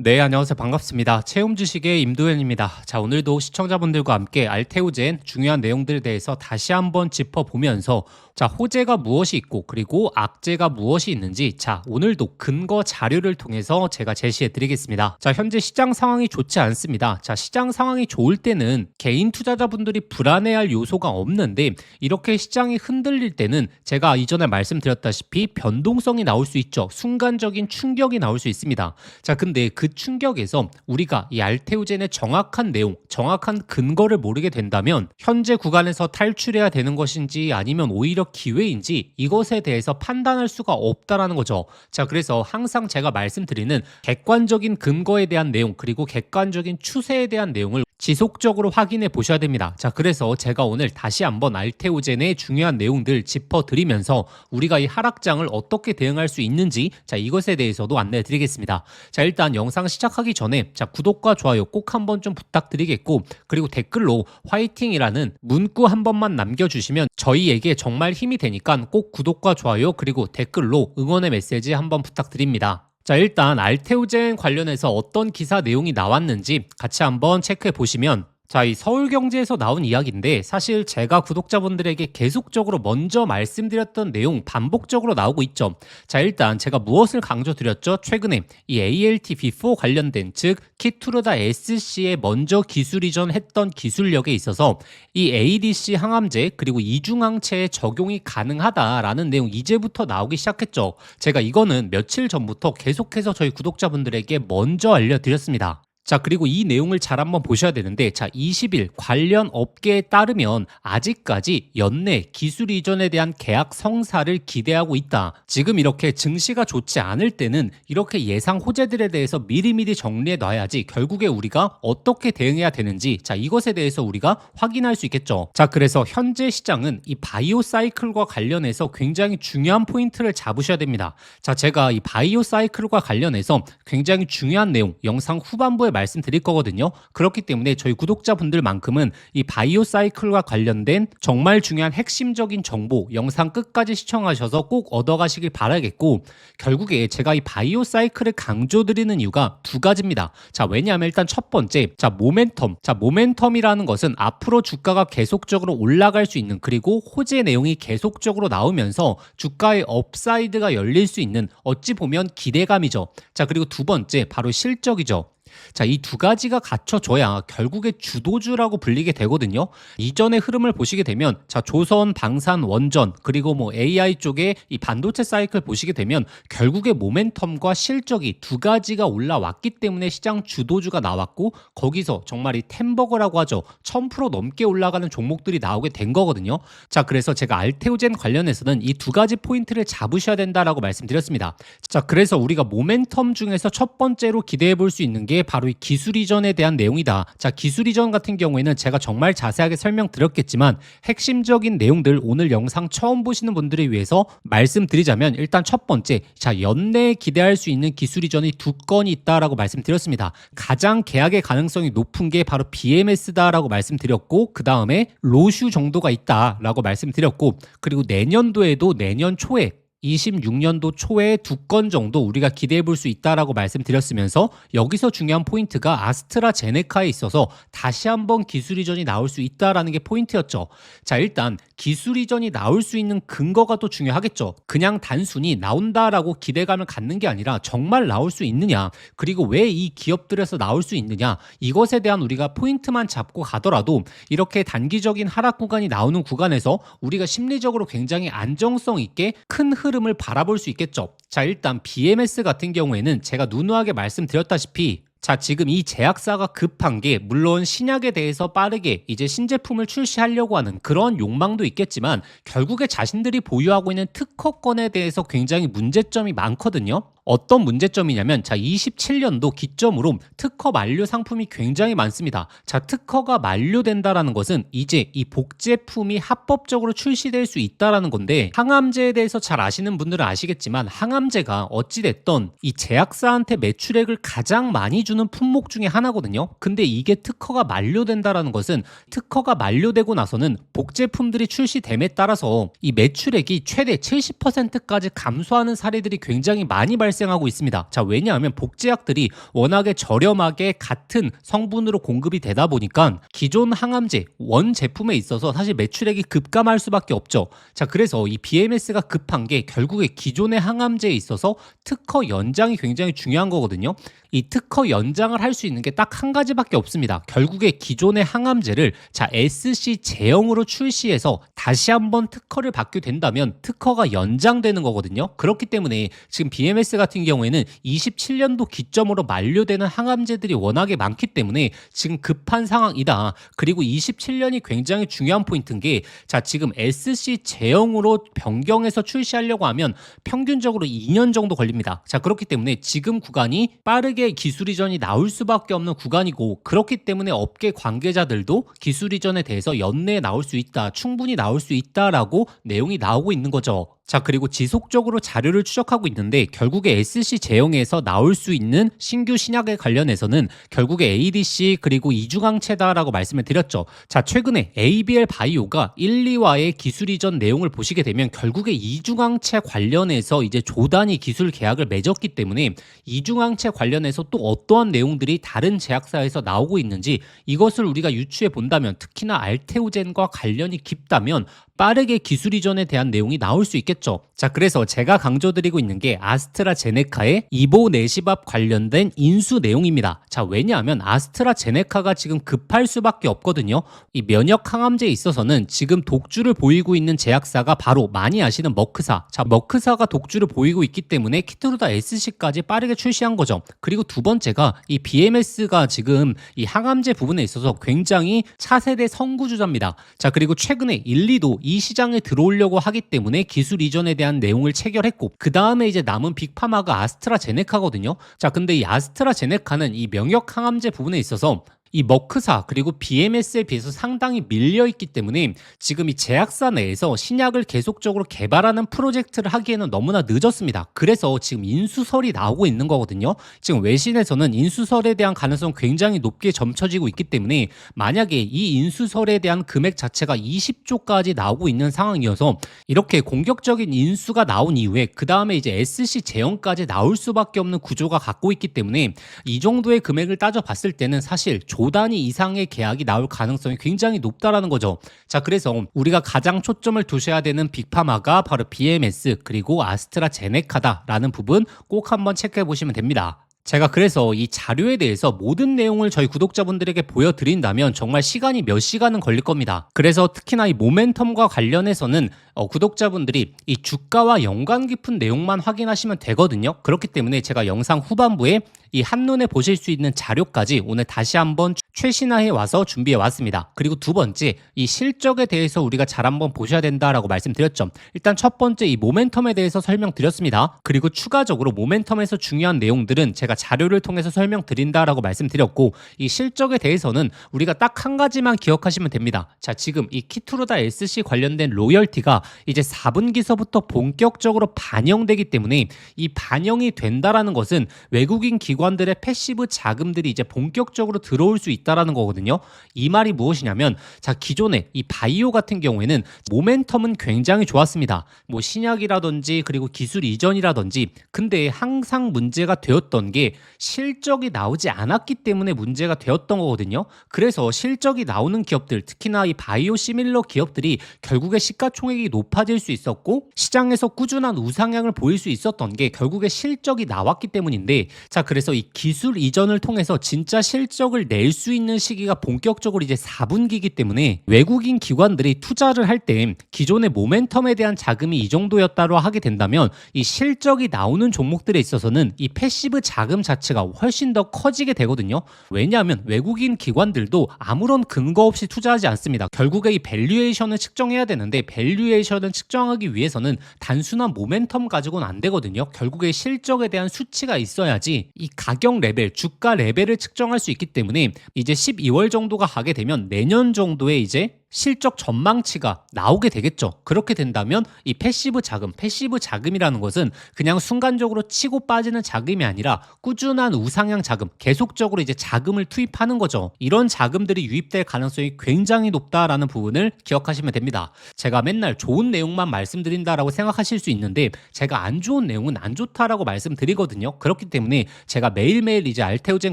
네, 안녕하세요. 반갑습니다. 채움 주식의 임도현입니다. 자, 오늘도 시청자분들과 함께 알테오젠 중요한 내용들에 대해서 다시 한번 짚어보면서 자, 호재가 무엇이 있고 그리고 악재가 무엇이 있는지 자, 오늘도 근거 자료를 통해서 제가 제시해 드리겠습니다. 자, 현재 시장 상황이 좋지 않습니다. 자, 시장 상황이 좋을 때는 개인 투자자분들이 불안해할 요소가 없는데 이렇게 시장이 흔들릴 때는 제가 이전에 말씀드렸다시피 변동성이 나올 수 있죠. 순간적인 충격이 나올 수 있습니다. 자, 근데 그 충격에서 우리가 이 알테오젠의 정확한 내용, 정확한 근거를 모르게 된다면 현재 구간에서 탈출해야 되는 것인지 아니면 오히려 기회인지 이것에 대해서 판단할 수가 없다라는 거죠. 자, 그래서 항상 제가 말씀드리는 객관적인 근거에 대한 내용 그리고 객관적인 추세에 대한 내용을 지속적으로 확인해 보셔야 됩니다. 자, 그래서 제가 오늘 다시 한번 알테오젠의 중요한 내용들 짚어드리면서 우리가 이 하락장을 어떻게 대응할 수 있는지 자, 이것에 대해서도 안내해 드리겠습니다. 자, 일단 영상 시작하기 전에 자, 구독과 좋아요 꼭 한번 좀 부탁드리겠고 그리고 댓글로 화이팅이라는 문구 한 번만 남겨주시면 저희에게 정말 힘이 되니까 꼭 구독과 좋아요 그리고 댓글로 응원의 메시지 한번 부탁드립니다. 자, 일단 알테오젠 관련해서 어떤 기사 내용이 나왔는지 같이 한번 체크해 보시면 자, 이 서울경제에서 나온 이야기인데 사실 제가 구독자분들에게 계속적으로 먼저 말씀드렸던 내용 반복적으로 나오고 있죠. 자, 일단 제가 무엇을 강조드렸죠? 최근에 이 ALT-V4 관련된 즉 키투르다 SC에 먼저 기술 이전했던 기술력에 있어서 이 ADC 항암제 그리고 이중항체에 적용이 가능하다라는 내용 이제부터 나오기 시작했죠. 제가 이거는 며칠 전부터 계속해서 저희 구독자분들에게 먼저 알려드렸습니다. 자, 그리고 이 내용을 잘 한번 보셔야 되는데 자, 20일 관련 업계에 따르면 아직까지 연내 기술 이전에 대한 계약 성사를 기대하고 있다. 지금 이렇게 증시가 좋지 않을 때는 이렇게 예상 호재들에 대해서 미리미리 정리해 놔야지 결국에 우리가 어떻게 대응해야 되는지 자, 이것에 대해서 우리가 확인할 수 있겠죠. 자, 그래서 현재 시장은 이 바이오 사이클과 관련해서 굉장히 중요한 포인트를 잡으셔야 됩니다. 자, 제가 이 바이오 사이클과 관련해서 굉장히 중요한 내용 영상 후반부에 말씀드릴 거거든요. 그렇기 때문에 저희 구독자분들만큼은 이 바이오 사이클과 관련된 정말 중요한 핵심적인 정보 영상 끝까지 시청하셔서 꼭 얻어가시길 바라겠고 결국에 제가 이 바이오 사이클을 강조드리는 이유가 두 가지입니다. 자, 왜냐하면 일단 첫 번째 자, 모멘텀. 자, 모멘텀이라는 것은 앞으로 주가가 계속적으로 올라갈 수 있는 그리고 호재 내용이 계속적으로 나오면서 주가의 업사이드가 열릴 수 있는 어찌 보면 기대감이죠. 자, 그리고 두 번째 바로 실적이죠. 자, 이 두 가지가 갖춰져야 결국에 주도주라고 불리게 되거든요. 이전의 흐름을 보시게 되면 자, 조선, 방산, 원전 그리고 뭐 AI 쪽에 이 반도체 사이클 보시게 되면 결국에 모멘텀과 실적이 두 가지가 올라왔기 때문에 시장 주도주가 나왔고 거기서 정말 이 템버거라고 하죠. 1000% 넘게 올라가는 종목들이 나오게 된 거거든요. 자, 그래서 제가 알테오젠 관련해서는 이 두 가지 포인트를 잡으셔야 된다라고 말씀드렸습니다. 자, 그래서 우리가 모멘텀 중에서 첫 번째로 기대해 볼 수 있는 게 바로 이 기술 이전에 대한 내용이다. 자, 기술 이전 같은 경우에는 제가 정말 자세하게 설명드렸겠지만 핵심적인 내용들 오늘 영상 처음 보시는 분들을 위해서 말씀드리자면 일단 첫 번째 자, 연내에 기대할 수 있는 기술 이전이 두 건이 있다라고 말씀드렸습니다. 가장 계약의 가능성이 높은 게 바로 BMS다라고 말씀드렸고 그 다음에 로슈 정도가 있다라고 말씀드렸고 그리고 내년도에도 내년 초에 26년도 초에 두 건 정도 우리가 기대해 볼 수 있다라고 말씀드렸으면서 여기서 중요한 포인트가 아스트라제네카에 있어서 다시 한번 기술 이전이 나올 수 있다라는 게 포인트였죠. 자, 일단 기술 이전이 나올 수 있는 근거가 또 중요하겠죠. 그냥 단순히 나온다라고 기대감을 갖는 게 아니라 정말 나올 수 있느냐 그리고 왜 이 기업들에서 나올 수 있느냐 이것에 대한 우리가 포인트만 잡고 가더라도 이렇게 단기적인 하락 구간이 나오는 구간에서 우리가 심리적으로 굉장히 안정성 있게 큰 흐름을 바라볼 수 있겠죠. 자, 일단 BMS 같은 경우에는 제가 누누하게 말씀드렸다시피 자, 지금 이 제약사가 급한 게 물론 신약에 대해서 빠르게 이제 신제품을 출시하려고 하는 그런 욕망도 있겠지만 결국에 자신들이 보유하고 있는 특허권에 대해서 굉장히 문제점이 많거든요. 어떤 문제점이냐면 자, 27년도 기점으로 특허 만료 상품이 굉장히 많습니다. 자, 특허가 만료된다라는 것은 이제 이 복제품이 합법적으로 출시될 수 있다라는 건데 항암제에 대해서 잘 아시는 분들은 아시겠지만 항암제가 어찌됐던 이 제약사한테 매출액을 가장 많이 주는 품목 중에 하나거든요. 근데 이게 특허가 만료된다라는 것은 특허가 만료되고 나서는 복제품들이 출시됨에 따라서 이 매출액이 최대 70%까지 감소하는 사례들이 굉장히 많이 발생합니다. 발생하고 있습니다. 자, 왜냐하면 복제약들이 워낙에 저렴하게 같은 성분으로 공급이 되다 보니까 기존 항암제 원 제품에 있어서 사실 매출액이 급감할 수밖에 없죠. 자, 그래서 이 BMS가 급한 게 결국에 기존의 항암제에 있어서 특허 연장이 굉장히 중요한 거거든요. 이 특허 연장을 할 수 있는 게 딱 한 가지밖에 없습니다. 결국에 기존의 항암제를 SC 제형으로 출시해서 다시 한번 특허를 받게 된다면 특허가 연장되는 거거든요. 그렇기 때문에 지금 BMS 같은 경우에는 27년도 기점으로 만료되는 항암제들이 워낙에 많기 때문에 지금 급한 상황이다. 그리고 27년이 굉장히 중요한 포인트인 게 지금 SC 제형으로 변경해서 출시하려고 하면 평균적으로 2년 정도 걸립니다. 자, 그렇기 때문에 지금 구간이 빠르게 기술 이전이 나올 수밖에 없는 구간이고, 그렇기 때문에 업계 관계자들도 기술 이전에 대해서 연내에 나올 수 있다, 충분히 나올 수 있다라고 내용이 나오고 있는 거죠. 자, 그리고 지속적으로 자료를 추적하고 있는데 결국에 SC 제형에서 나올 수 있는 신규 신약에 관련해서는 결국에 ADC 그리고 이중항체다라고 말씀을 드렸죠. 자, 최근에 ABL 바이오가 1, 2화의 기술 이전 내용을 보시게 되면 결국에 이중항체 관련해서 이제 조단위 기술 계약을 맺었기 때문에 이중항체 관련해서 또 어떠한 내용들이 다른 제약사에서 나오고 있는지 이것을 우리가 유추해 본다면, 특히나 알테오젠과 관련이 깊다면 빠르게 기술 이전에 대한 내용이 나올 수 있겠죠. 자, 그래서 제가 강조드리고 있는 게 아스트라제네카의 이보네시밥 관련된 인수 내용입니다. 자, 왜냐하면 아스트라제네카가 지금 급할 수밖에 없거든요. 이 면역 항암제에 있어서는 지금 독주를 보이고 있는 제약사가 바로 많이 아시는 머크사. 자, 머크사가 독주를 보이고 있기 때문에 키트루다 SC까지 빠르게 출시한 거죠. 그리고 두 번째가 이 BMS가 지금 이 항암제 부분에 있어서 굉장히 차세대 선구주자입니다. 자, 그리고 최근에 1, 2도 이 시장에 들어오려고 하기 때문에 기술 이전에 대한 내용을 체결했고, 그 다음에 이제 남은 빅파마가 아스트라제네카거든요. 자, 근데 이 아스트라제네카는 이 명역 항암제 부분에 있어서 이 머크사 그리고 BMS에 비해서 상당히 밀려있기 때문에 지금 이 제약사 내에서 신약을 계속적으로 개발하는 프로젝트를 하기에는 너무나 늦었습니다. 그래서 지금 인수설이 나오고 있는 거거든요. 지금 외신에서는 인수설에 대한 가능성이 굉장히 높게 점쳐지고 있기 때문에 만약에 이 인수설에 대한 금액 자체가 20조까지 나오고 있는 상황이어서 이렇게 공격적인 인수가 나온 이후에 그 다음에 이제 SC 제형까지 나올 수밖에 없는 구조가 갖고 있기 때문에 이 정도의 금액을 따져봤을 때는 사실 조단위 이상의 계약이 나올 가능성이 굉장히 높다라는 거죠. 자, 그래서 우리가 가장 초점을 두셔야 되는 빅파마가 바로 BMS 그리고 아스트라제네카다라는 부분 꼭 한번 체크해 보시면 됩니다. 제가 그래서 이 자료에 대해서 모든 내용을 저희 구독자분들에게 보여드린다면 정말 시간이 몇 시간은 걸릴 겁니다. 그래서 특히나 이 모멘텀과 관련해서는 구독자분들이 이 주가와 연관 깊은 내용만 확인하시면 되거든요. 그렇기 때문에 제가 영상 후반부에 이 한눈에 보실 수 있는 자료까지 오늘 다시 한번 최신화해 와서 준비해 왔습니다. 그리고 두 번째, 이 실적에 대해서 우리가 잘 한번 보셔야 된다라고 말씀드렸죠. 일단 첫 번째 이 모멘텀에 대해서 설명드렸습니다. 그리고 추가적으로 모멘텀에서 중요한 내용들은 제가 자료를 통해서 설명드린다라고 말씀드렸고, 이 실적에 대해서는 우리가 딱 한 가지만 기억하시면 됩니다. 자, 지금 이 키투르다 SC 관련된 로열티가 이제 4분기서부터 본격적으로 반영되기 때문에 이 반영이 된다라는 것은 외국인 기관들의 패시브 자금들이 이제 본격적으로 들어올 수 있다라는 거거든요. 이 말이 무엇이냐면, 자, 기존에 이 바이오 같은 경우에는 모멘텀은 굉장히 좋았습니다. 뭐 신약이라든지 그리고 기술 이전이라든지. 근데 항상 문제가 되었던 게 실적이 나오지 않았기 때문에 문제가 되었던 거거든요. 그래서 실적이 나오는 기업들, 특히나 이 바이오 시밀러 기업들이 결국에 시가총액이 높아질 수 있었고 시장에서 꾸준한 우상향을 보일 수 있었던 게 결국에 실적이 나왔기 때문인데, 자, 그래서 이 기술 이전을 통해서 진짜 실적을 낼 수 있는 시기가 본격적으로 이제 4분기이기 때문에 외국인 기관들이 투자를 할 때 기존의 모멘텀에 대한 자금이 이 정도였다고 하게 된다면 이 실적이 나오는 종목들에 있어서는 이 패시브 자금 자체가 훨씬 더 커지게 되거든요. 왜냐하면 외국인 기관들도 아무런 근거 없이 투자하지 않습니다. 결국에 이 밸류에이션을 측정해야 되는데 밸류에이션을 측정하기 위해서는 단순한 모멘텀 가지고는 안 되거든요. 결국에 실적에 대한 수치가 있어야지 이 가격 레벨, 주가 레벨을 측정할 수 있기 때문에 이제 12월 정도가 가게 되면 내년 정도에 이제 실적 전망치가 나오게 되겠죠. 그렇게 된다면 이 패시브 자금이라는 것은 그냥 순간적으로 치고 빠지는 자금이 아니라 꾸준한 우상향 자금, 계속적으로 이제 자금을 투입하는 거죠. 이런 자금들이 유입될 가능성이 굉장히 높다라는 부분을 기억하시면 됩니다. 제가 맨날 좋은 내용만 말씀드린다라고 생각하실 수 있는데 제가 안 좋은 내용은 안 좋다라고 말씀드리거든요. 그렇기 때문에 제가 매일매일 이제 알테오젠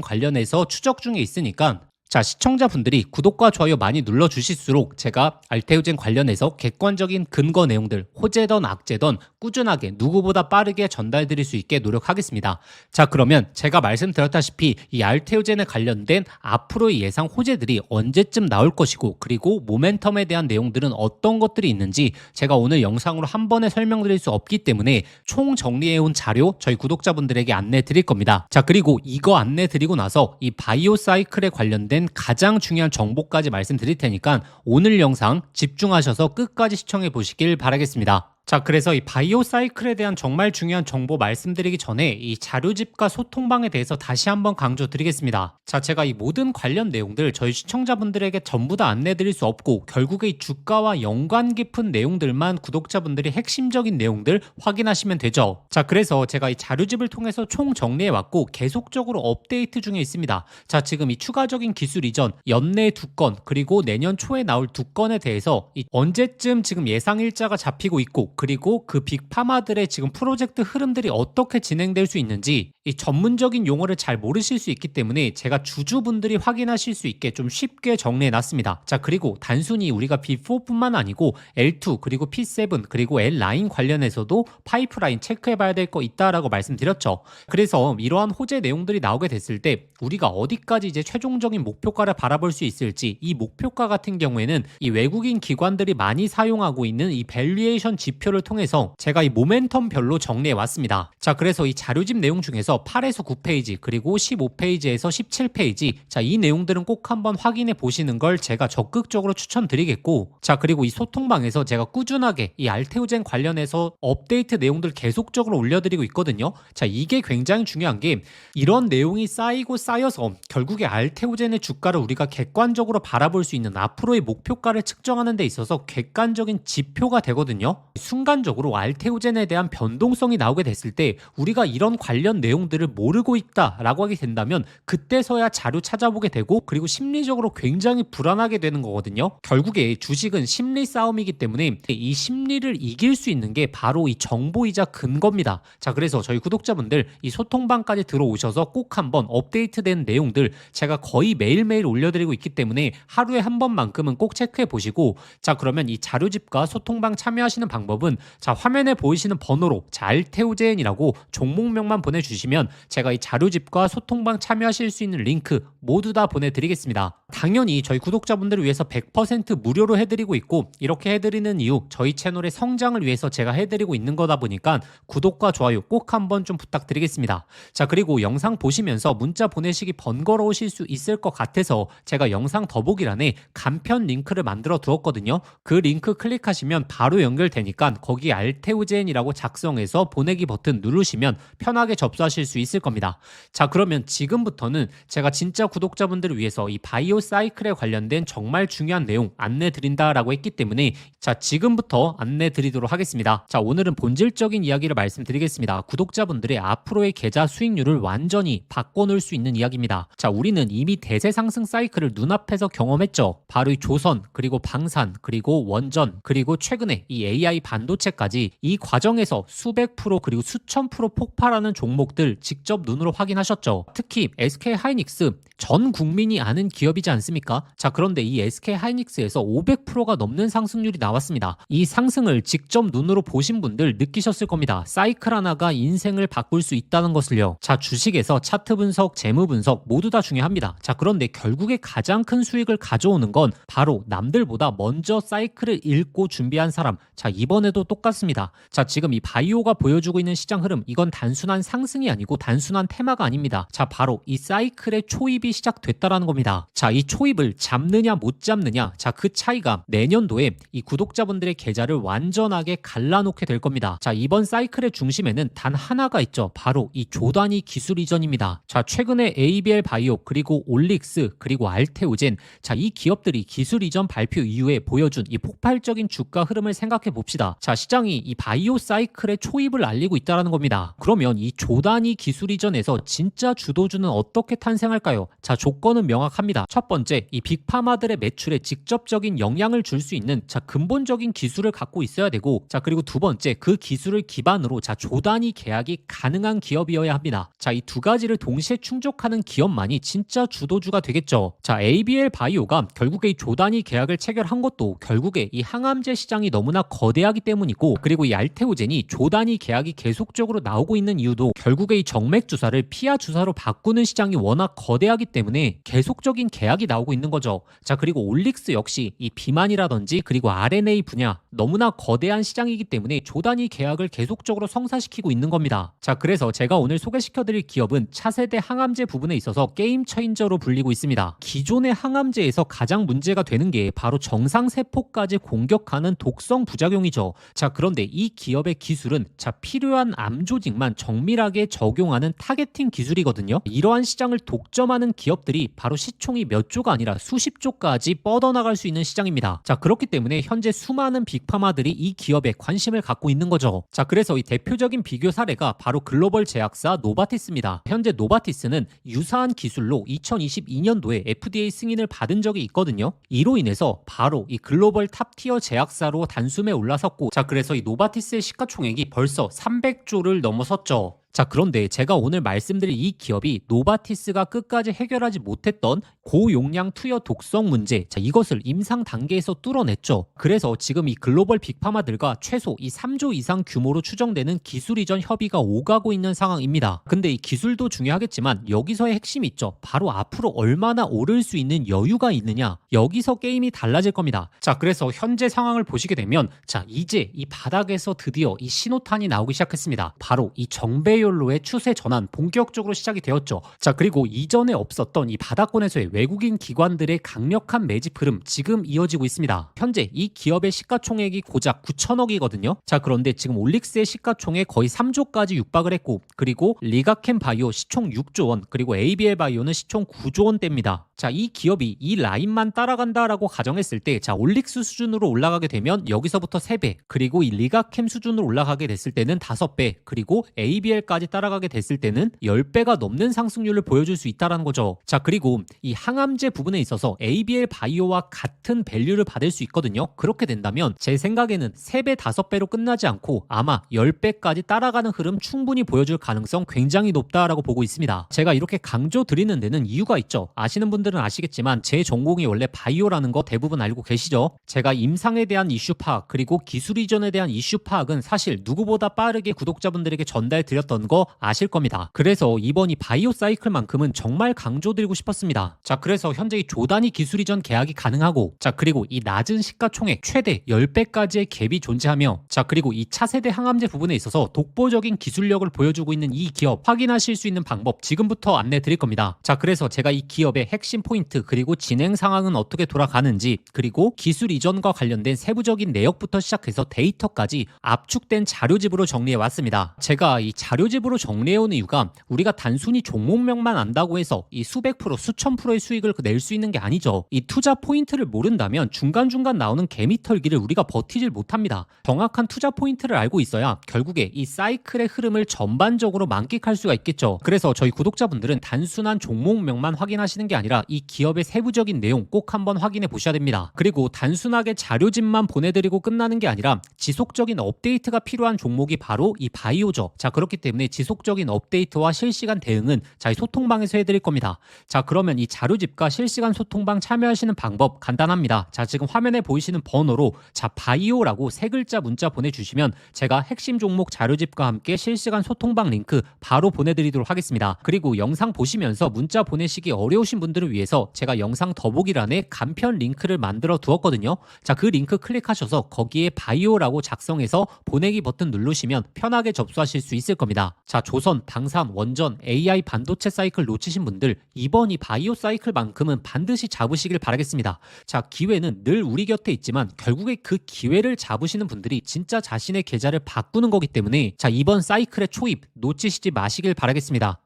관련해서 추적 중에 있으니까 자, 시청자분들이 구독과 좋아요 많이 눌러주실수록 제가 알테오젠 관련해서 객관적인 근거 내용들, 호재던 악재던 꾸준하게 누구보다 빠르게 전달드릴 수 있게 노력하겠습니다. 자, 그러면 제가 말씀드렸다시피 이 알테오젠에 관련된 앞으로의 예상 호재들이 언제쯤 나올 것이고 그리고 모멘텀에 대한 내용들은 어떤 것들이 있는지 제가 오늘 영상으로 한 번에 설명드릴 수 없기 때문에 총 정리해온 자료 저희 구독자분들에게 안내 드릴 겁니다. 자, 그리고 이거 안내 드리고 나서 이 바이오 사이클에 관련된 가장 중요한 정보까지 말씀드릴 테니까 오늘 영상 집중하셔서 끝까지 시청해 보시길 바라겠습니다. 자, 그래서 이 바이오 사이클에 대한 정말 중요한 정보 말씀드리기 전에 이 자료집과 소통방에 대해서 다시 한번 강조드리겠습니다. 자, 제가 이 모든 관련 내용들 저희 시청자분들에게 전부 다 안내드릴 수 없고 결국에 이 주가와 연관 깊은 내용들만 구독자분들이 핵심적인 내용들 확인하시면 되죠. 자, 그래서 제가 이 자료집을 통해서 총 정리해왔고 계속적으로 업데이트 중에 있습니다. 자, 지금 이 추가적인 기술 이전 연내 2건 그리고 내년 초에 나올 2건에 대해서 언제쯤 지금 예상 일자가 잡히고 있고 그리고 그 빅파마들의 지금 프로젝트 흐름들이 어떻게 진행될 수 있는지 이 전문적인 용어를 잘 모르실 수 있기 때문에 제가 주주분들이 확인하실 수 있게 좀 쉽게 정리해 놨습니다. 자, 그리고 단순히 우리가 B4뿐만 아니고 L2 그리고 P7 그리고 L9 관련해서도 파이프라인 체크해 봐야 될 거 있다라고 말씀드렸죠. 그래서 이러한 호재 내용들이 나오게 됐을 때 우리가 어디까지 이제 최종적인 목표가를 바라볼 수 있을지 이 목표가 같은 경우에는 이 외국인 기관들이 많이 사용하고 있는 이 밸류에이션 지표를 통해서 제가 이 모멘텀별로 정리해 왔습니다. 자, 그래서 이 자료집 내용 중에서 8에서 9페이지 그리고 15페이지에서 17페이지 자, 이 내용들은 꼭 한번 확인해 보시는 걸 제가 적극적으로 추천드리겠고 자, 그리고 이 소통방에서 제가 꾸준하게 이 알테오젠 관련해서 업데이트 내용들 계속적으로 올려드리고 있거든요. 자, 이게 굉장히 중요한 게 이런 내용이 쌓이고 쌓여서 결국에 알테오젠의 주가를 우리가 객관적으로 바라볼 수 있는 앞으로의 목표가를 측정하는 데 있어서 객관적인 지표가 되거든요. 순간적으로 알테오젠에 대한 변동성이 나오게 됐을 때 우리가 이런 관련 내용들을 모르고 있다라고 하게 된다면 그때서야 자료 찾아보게 되고 그리고 심리적으로 굉장히 불안하게 되는 거거든요. 결국에 주식은 심리 싸움이기 때문에 이 심리를 이길 수 있는 게 바로 이 정보이자 근거입니다. 자, 그래서 저희 구독자분들 이 소통방까지 들어오셔서 꼭 한번 업데이트된 내용들 제가 거의 매일매일 올려드리고 있기 때문에 하루에 한 번만큼은 꼭 체크해 보시고 자, 그러면 이 자료집과 소통방 참여하시는 방법은 자, 화면에 보이시는 번호로 자, 알테오젠이라고 종목명만 보내주시면 제가 이 자료집과 소통방 참여하실 수 있는 링크 모두 다 보내드리겠습니다. 당연히 저희 구독자분들을 위해서 100% 무료로 해드리고 있고 이렇게 해드리는 이유 저희 채널의 성장을 위해서 제가 해드리고 있는 거다 보니까 구독과 좋아요 꼭 한번 좀 부탁드리겠습니다. 자, 그리고 영상 보시면서 문자 보내시기 번거로우실 수 있을 것 같아서 제가 영상 더보기란에 간편 링크를 만들어 두었거든요. 그 링크 클릭하시면 바로 연결되니까 거기 알테오젠이라고 작성해서 보내기 버튼 누르시면 편하게 접수하실 수 있을 겁니다. 자, 그러면 지금부터는 제가 진짜 구독자분들을 위해서 이 바이오 사이클에 관련된 정말 중요한 내용 안내 드린다라고 했기 때문에 자, 지금부터 안내 드리도록 하겠습니다. 자, 오늘은 본질적인 이야기를 말씀드리겠습니다. 구독자분들의 앞으로의 계좌 수익률을 완전히 바꿔놓을 수 있는 이야기입니다. 자, 우리는 이미 대세 상승 사이클을 눈앞에서 경험했죠. 바로 이 조선 그리고 방산 그리고 원전 그리고 최근에 이 AI 반도체까지 이 과정에서 수백 프로 그리고 수천 프로 폭발하는 종목들 직접 눈으로 확인하셨죠. 특히 SK하이닉스 전 국민이 아는 기업이지 않습니까? 자, 그런데 이 SK하이닉스에서 500%가 넘는 상승률이 나왔습니다. 이 상승을 직접 눈으로 보신 분들 느끼셨을 겁니다. 사이클 하나가 인생을 바꿀 수 있다는 것을요. 자, 주식에서 차트 분석, 재무 분석 모두 다 중요합니다. 자, 그런데 결국에 가장 큰 수익을 가져오는 건 바로 남들보다 먼저 사이클을 읽고 준비한 사람. 자, 이번에도 똑같습니다. 자, 지금 이 바이오가 보여주고 있는 시장 흐름 이건 단순한 상승이 아니고 단순한 테마가 아닙니다. 자, 바로 이 사이클의 초입이 시작됐다라는 겁니다. 자, 이 이 초입을 잡느냐 못 잡느냐, 자, 그 차이가 내년도에 이 구독자분들의 계좌를 완전하게 갈라놓게 될 겁니다. 자, 이번 사이클의 중심에는 단 하나가 있죠. 바로 이 조단위 기술 이전입니다. 자, 최근에 ABL 바이오, 그리고 올릭스, 그리고 알테오젠, 자, 이 기업들이 기술 이전 발표 이후에 보여준 이 폭발적인 주가 흐름을 생각해 봅시다. 자, 시장이 이 바이오 사이클의 초입을 알리고 있다는 겁니다. 그러면 이 조단위 기술 이전에서 진짜 주도주는 어떻게 탄생할까요? 자, 조건은 명확합니다. 첫 번째, 이 빅파마들의 매출에 직접적인 영향을 줄 수 있는, 자, 근본적인 기술을 갖고 있어야 되고, 자, 그리고 두 번째, 그 기술을 기반으로, 자, 조단위 계약이 가능한 기업이어야 합니다. 자, 이 두 가지를 동시에 충족하는 기업만이 진짜 주도주가 되겠죠. 자, ABL 바이오가 결국에 이 조단위 계약을 체결한 것도 결국에 이 항암제 시장이 너무나 거대하기 때문이고, 그리고 이 알테오젠이 조단위 계약이 계속적으로 나오고 있는 이유도 결국에 이 정맥 주사를 피하 주사로 바꾸는 시장이 워낙 거대하기 때문에 계속적인 계약이 나오고 있는 거죠. 자, 그리고 올릭스 역시 이 비만이라든지 그리고 RNA 분야 너무나 거대한 시장이기 때문에 조단위 계약을 계속적으로 성사시키고 있는 겁니다. 자, 그래서 제가 오늘 소개시켜드릴 기업은 차세대 항암제 부분에 있어서 게임 체인저로 불리고 있습니다. 기존의 항암제에서 가장 문제가 되는 게 바로 정상세포까지 공격하는 독성 부작용이죠. 자, 그런데 이 기업의 기술은, 자, 필요한 암 조직만 정밀하게 적용하는 타겟팅 기술이거든요. 이러한 시장을 독점하는 기업들이 바로 시총이 몇 조가 아니라 수십 조까지 뻗어나갈 수 있는 시장입니다. 자, 그렇기 때문에 현재 수많은 빅파마들이 이 기업에 관심을 갖고 있는 거죠. 자, 그래서 이 대표적인 비교 사례가 바로 글로벌 제약사 노바티스입니다. 현재 노바티스는 유사한 기술로 2022년도에 FDA 승인을 받은 적이 있거든요. 이로 인해서 바로 이 글로벌 탑티어 제약사로 단숨에 올라섰고, 자, 그래서 이 노바티스의 시가총액이 벌써 300조를 넘어섰죠. 자, 그런데 제가 오늘 말씀드릴 이 기업이 노바티스가 끝까지 해결하지 못했던 고용량 투여 독성 문제, 자, 이것을 임상 단계에서 뚫어냈죠. 그래서 지금 이 글로벌 빅파마들과 최소 이 3조 이상 규모로 추정되는 기술 이전 협의가 오가고 있는 상황입니다. 근데 이 기술도 중요하겠지만 여기서의 핵심이 있죠. 바로 앞으로 얼마나 오를 수 있는 여유가 있느냐, 여기서 게임이 달라질 겁니다. 자, 그래서 현재 상황을 보시게 되면, 자, 이제 이 바닥에서 드디어 이 신호탄이 나오기 시작했습니다. 바로 이 정배열로의 추세 전환 본격적으로 시작이 되었죠. 자, 그리고 이전에 없었던 이 바닥권에서의 외국인 기관들의 강력한 매집 흐름 지금 이어지고 있습니다. 현재 이 기업의 시가총액이 고작 9천억이거든요. 자, 그런데 지금 올릭스의 시가총액 거의 3조까지 육박을 했고, 그리고 리가켄 바이오 시총 6조 원, 그리고 ABL 바이오는 시총 9조 원대입니다. 자, 이 기업이 이 라인만 따라간다라고 가정했을 때, 자, 올릭스 수준으로 올라가게 되면 여기서부터 3배, 그리고 이 리가캠 수준으로 올라가게 됐을 때는 5배, 그리고 ABL까지 따라가게 됐을 때는 10배가 넘는 상승률을 보여줄 수 있다는 거죠. 자, 그리고 이 항암제 부분에 있어서 ABL 바이오와 같은 밸류를 받을 수 있거든요. 그렇게 된다면 제 생각에는 3배, 5배로 끝나지 않고 아마 10배까지 따라가는 흐름 충분히 보여줄 가능성 굉장히 높다라고 보고 있습니다. 제가 이렇게 강조드리는 데는 이유가 있죠. 아시는 분들은 아시겠지만 제 전공이 원래 바이오라는 거 대부분 알고 계시죠? 제가 임상에 대한 이슈 파악, 그리고 기술 이전에 대한 이슈 파악은 사실 누구보다 빠르게 구독자분들에게 전달드렸던 거 아실 겁니다. 그래서 이번 이 바이오 사이클만큼은 정말 강조드리고 싶었습니다. 자, 그래서 현재 이 조단위 기술 이전 계약이 가능하고, 자, 그리고 이 낮은 시가총액 최대 10배까지의 갭이 존재하며, 자, 그리고 이 차세대 항암제 부분에 있어서 독보적인 기술력을 보여주고 있는 이 기업 확인하실 수 있는 방법 지금부터 안내 드릴 겁니다. 자, 그래서 제가 이 기업의 핵심 포인트, 그리고 진행 상황은 어떻게 돌아가는지, 그리고 기술 이전과 관련된 세부적인 내역부터 시작해서 데이터까지 압축된 자료집으로 정리해 왔습니다. 제가 이 자료집으로 정리해온 이유가 우리가 단순히 종목명만 안다고 해서 이 수백 프로, 수천 프로의 수익을 낼 수 있는 게 아니죠. 이 투자 포인트를 모른다면 중간중간 나오는 개미털기를 우리가 버티질 못합니다. 정확한 투자 포인트를 알고 있어야 결국에 이 사이클의 흐름을 전반적으로 만끽할 수가 있겠죠. 그래서 저희 구독자분들은 단순한 종목명만 확인하시는 게 아니라 이 기업의 세부적인 내용 꼭 한번 확인해 보셔야 됩니다. 그리고 단순하게 자료집만 보내드리고 끝나는 게 아니라 지속적인 업데이트가 필요한 종목이 바로 이 바이오죠. 자, 그렇기 때문에 지속적인 업데이트와 실시간 대응은 저희 소통방에서 해드릴 겁니다. 자, 그러면 이 자료집과 실시간 소통방 참여하시는 방법 간단합니다. 자, 지금 화면에 보이시는 번호로 자, 바이오라고 세 글자 문자 보내주시면 제가 핵심 종목 자료집과 함께 실시간 소통방 링크 바로 보내드리도록 하겠습니다. 그리고 영상 보시면서 문자 보내시기 어려우신 분들을 위해서 제가 영상 더보기란에 간편 링크를 만들어 두었거든요. 자, 그 링크 클릭하셔서 거기에 바이오라고 작성해서 보내기 버튼 누르시면 편하게 접수하실 수 있을 겁니다. 자, 조선, 방산, 원전, AI 반도체 사이클 놓치신 분들 이번 이 바이오 사이클 사이클만큼은 반드시 잡으시길 바라겠습니다. 자, 기회는 늘 우리 곁에 있지만 결국에 그 기회를 잡으시는 분들이 진짜 자신의 계좌를 바꾸는 거기 때문에 자, 이번 사이클의 초입 놓치시지 마시길 바라겠습니다.